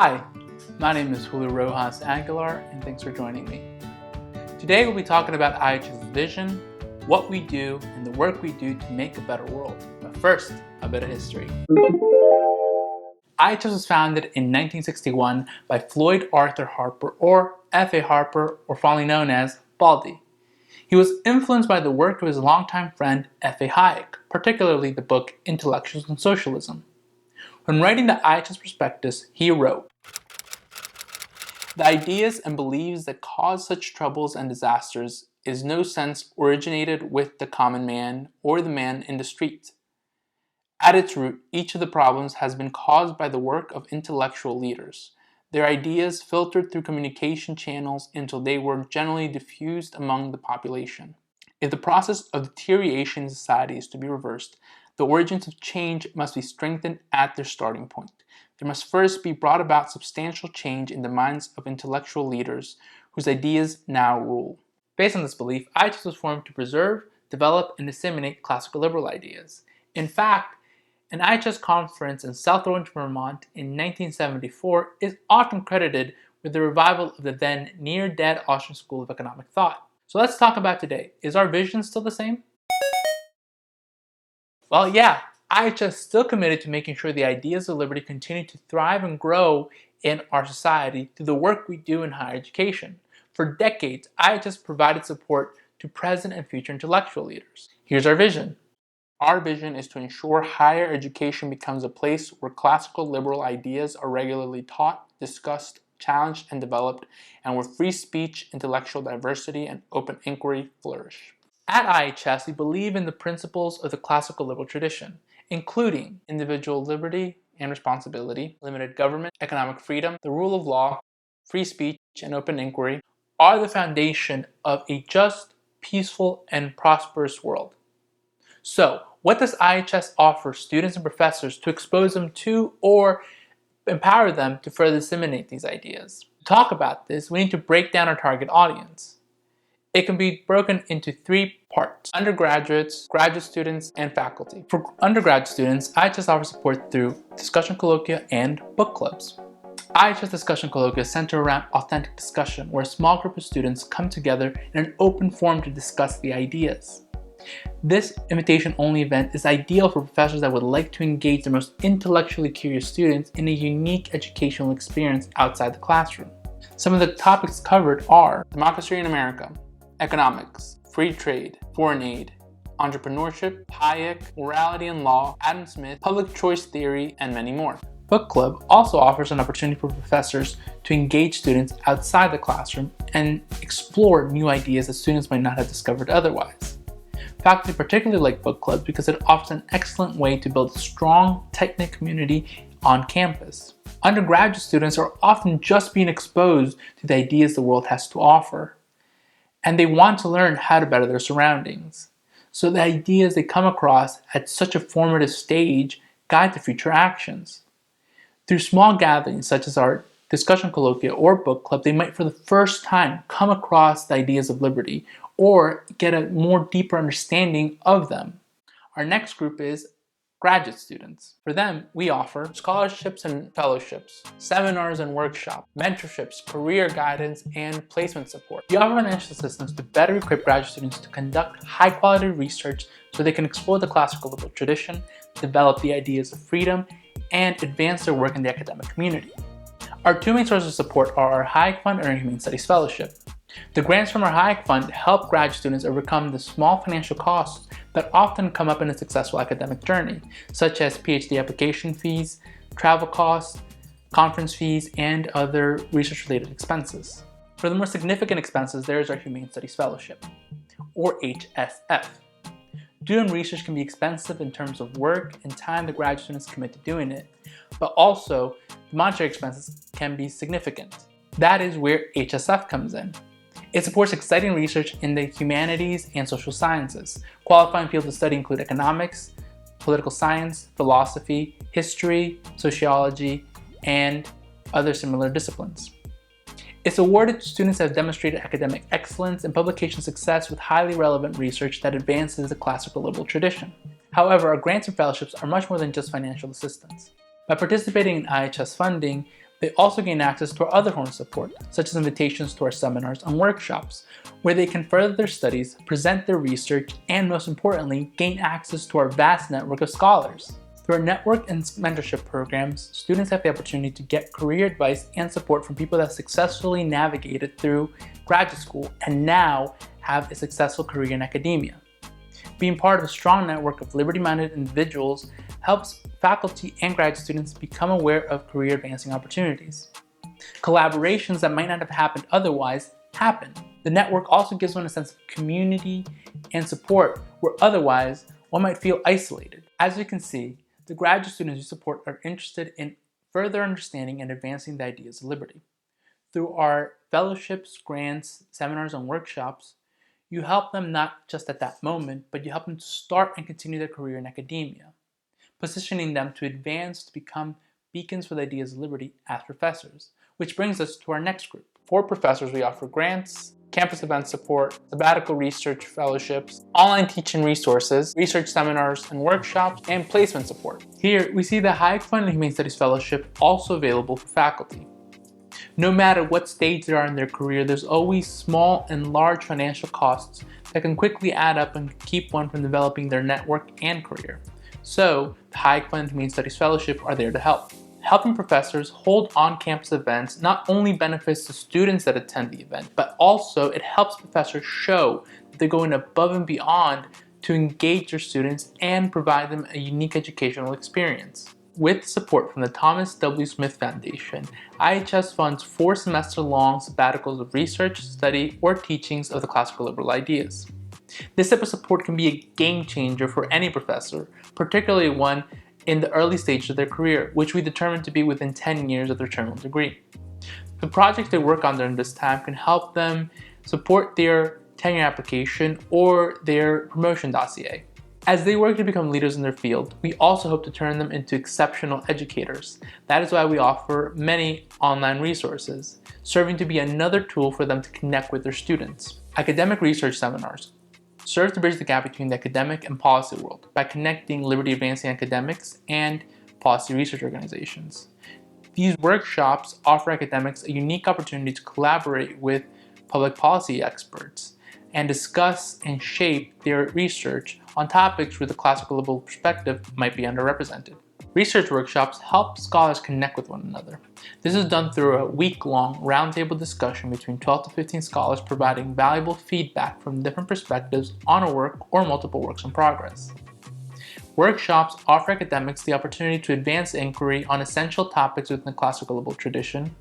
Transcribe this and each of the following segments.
Hi, my name is Julio Rojas Aguilar, and thanks for joining me. Today we'll be talking about IHS's vision, what we do, and the work we do to make a better world. But first, a bit of history. IHS was founded in 1961 by Floyd Arthur Harper, or F.A. Harper, or fondly known as Baldy. He was influenced by the work of his longtime friend F.A. Hayek, particularly the book Intellectuals and Socialism. When writing the IHS prospectus, he wrote, "The ideas and beliefs that cause such troubles and disasters is no sense originated with the common man or the man in the street. At its root, each of the problems has been caused by the work of intellectual leaders, their ideas filtered through communication channels until they were generally diffused among the population. If the process of deterioration in society is to be reversed, the origins of change must be strengthened at their starting point. There must first be brought about substantial change in the minds of intellectual leaders whose ideas now rule." Based on this belief, IHS was formed to preserve, develop, and disseminate classical liberal ideas. In fact, an IHS conference in South Orange, Vermont in 1974 is often credited with the revival of the then near-dead Austrian school of economic thought. So let's talk about today. Is our vision still the same? Well, yeah, IHS is still committed to making sure the ideas of liberty continue to thrive and grow in our society through the work we do in higher education. For decades, IHS provided support to present and future intellectual leaders. Here's our vision. Our vision is to ensure higher education becomes a place where classical liberal ideas are regularly taught, discussed, challenged, and developed, and where free speech, intellectual diversity, and open inquiry flourish. At IHS, we believe in the principles of the classical liberal tradition, including individual liberty and responsibility, limited government, economic freedom, the rule of law, free speech, and open inquiry are the foundation of a just, peaceful, and prosperous world. So, what does IHS offer students and professors to expose them to or empower them to further disseminate these ideas? To talk about this, we need to break down our target audience. It can be broken into three parts: undergraduates, graduate students, and faculty. For undergraduate students, IHS offers support through discussion colloquia and book clubs. IHS discussion colloquia center around authentic discussion, where a small group of students come together in an open forum to discuss the ideas. This invitation-only event is ideal for professors that would like to engage their most intellectually curious students in a unique educational experience outside the classroom. Some of the topics covered are democracy in America, economics, free trade, foreign aid, entrepreneurship, Hayek, morality and law, Adam Smith, public choice theory, and many more. Book Club also offers an opportunity for professors to engage students outside the classroom and explore new ideas that students might not have discovered otherwise. Faculty particularly like book clubs because it offers an excellent way to build a strong, tight-knit community on campus. Undergraduate students are often just being exposed to the ideas the world has to offer, and they want to learn how to better their surroundings. So the ideas they come across at such a formative stage guide their future actions. Through small gatherings such as our discussion colloquia or book club, they might for the first time come across the ideas of liberty or get a more deeper understanding of them. Our next group is graduate students. For them, we offer scholarships and fellowships, seminars and workshops, mentorships, career guidance, and placement support. We offer financial assistance to better equip graduate students to conduct high-quality research so they can explore the classical liberal tradition, develop the ideas of freedom, and advance their work in the academic community. Our two main sources of support are our Hayek Fund and our Humane Studies Fellowship. The grants from our Hayek Fund help graduate students overcome the small financial costs that often come up in a successful academic journey, such as PhD application fees, travel costs, conference fees, and other research-related expenses. For the more significant expenses, there is our Humane Studies Fellowship, or HSF. Doing research can be expensive in terms of work and time the graduate students commit to doing it, but also the monetary expenses can be significant. That is where HSF comes in. It supports exciting research in the humanities and social sciences. Qualifying fields of study include economics, political science, philosophy, history, sociology, and other similar disciplines. It's awarded to students that have demonstrated academic excellence and publication success with highly relevant research that advances the classical liberal tradition. However, our grants and fellowships are much more than just financial assistance. By participating in IHS funding, They also gain access to our other forms of support, such as invitations to our seminars and workshops, where they can further their studies, present their research, and most importantly, gain access to our vast network of scholars. Through our network and mentorship programs, students have the opportunity to get career advice and support from people that successfully navigated through graduate school and now have a successful career in academia. Being part of a strong network of liberty-minded individuals helps faculty and grad students become aware of career advancing opportunities. Collaborations that might not have happened otherwise happen. The network also gives one a sense of community and support where otherwise one might feel isolated. As you can see, the graduate students you support are interested in further understanding and advancing the ideas of liberty. Through our fellowships, grants, seminars, and workshops, you help them not just at that moment, but you help them to start and continue their career in academia, positioning them to advance to become beacons for the ideas of liberty as professors, which brings us to our next group. For professors, we offer grants, campus event support, sabbatical research fellowships, online teaching resources, research seminars and workshops, and placement support. Here, we see the High Quality Humane Studies Fellowship also available for faculty. No matter what stage they are in their career, there's always small and large financial costs that can quickly add up and keep one from developing their network and career. So, the High Quality Humane Studies Fellowship are there to help. Helping professors hold on-campus events not only benefits the students that attend the event, but also it helps professors show that they're going above and beyond to engage their students and provide them a unique educational experience. With support from the Thomas W. Smith Foundation, IHS funds 4 semester-long sabbaticals of research, study, or teachings of the classical liberal ideas. This type of support can be a game changer for any professor, particularly one in the early stage of their career, which we determine to be within 10 years of their terminal degree. The projects they work on during this time can help them support their tenure application or their promotion dossier. As they work to become leaders in their field, we also hope to turn them into exceptional educators. That is why we offer many online resources, serving to be another tool for them to connect with their students. Academic research seminars serve to bridge the gap between the academic and policy world by connecting liberty-advancing academics and policy research organizations. These workshops offer academics a unique opportunity to collaborate with public policy experts and discuss and shape their research on topics where the classical liberal perspective might be underrepresented. Research workshops help scholars connect with one another. This is done through a week-long roundtable discussion between 12 to 15 scholars providing valuable feedback from different perspectives on a work or multiple works in progress. Workshops offer academics the opportunity to advance inquiry on essential topics within the classical liberal tradition,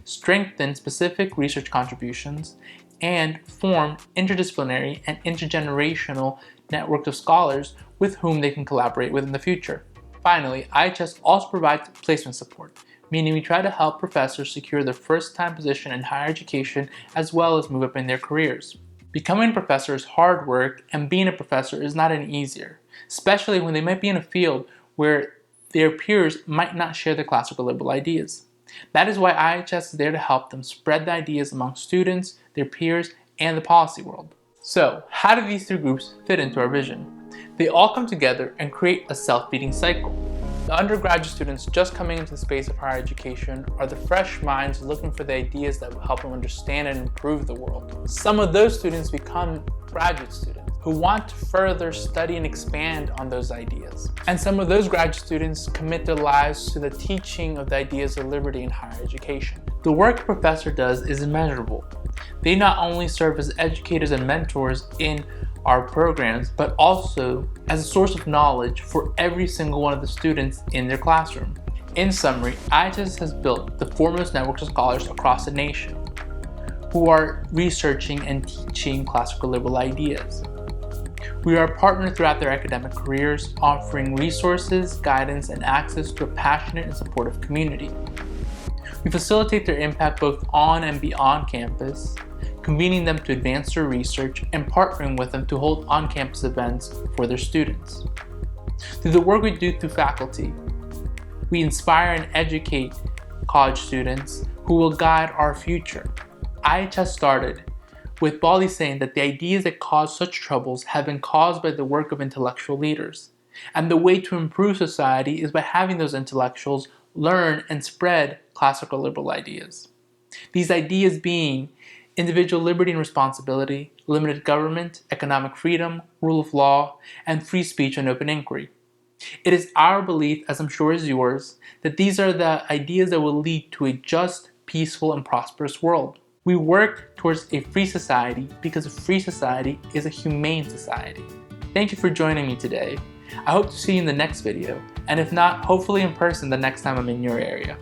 strengthen specific research contributions, and form interdisciplinary and intergenerational networks of scholars with whom they can collaborate with in the future. Finally, IHS also provides placement support, meaning we try to help professors secure their first-time position in higher education as well as move up in their careers. Becoming a professor is hard work, and being a professor is not any easier, especially when they might be in a field where their peers might not share their classical liberal ideas. That is why IHS is there to help them spread the ideas among students, their peers, and the policy world. So, how do these 3 groups fit into our vision? They all come together and create a self-feeding cycle. The undergraduate students just coming into the space of higher education are the fresh minds looking for the ideas that will help them understand and improve the world. Some of those students become graduate students who want to further study and expand on those ideas. And some of those graduate students commit their lives to the teaching of the ideas of liberty in higher education. The work a professor does is immeasurable. They not only serve as educators and mentors in our programs, but also as a source of knowledge for every single one of the students in their classroom. In summary, IHS has built the foremost networks of scholars across the nation who are researching and teaching classical liberal ideas. We are a partner throughout their academic careers, offering resources, guidance, and access to a passionate and supportive community. We facilitate their impact both on and beyond campus, convening them to advance their research and partnering with them to hold on-campus events for their students. Through the work we do through faculty, we inspire and educate college students who will guide our future. IHS started with Bali saying that the ideas that cause such troubles have been caused by the work of intellectual leaders. And the way to improve society is by having those intellectuals learn and spread classical liberal ideas. These ideas being individual liberty and responsibility, limited government, economic freedom, rule of law, and free speech and open inquiry. It is our belief, as I'm sure is yours, that these are the ideas that will lead to a just, peaceful, and prosperous world. We work towards a free society because a free society is a humane society. Thank you for joining me today. I hope to see you in the next video, and if not, hopefully in person the next time I'm in your area.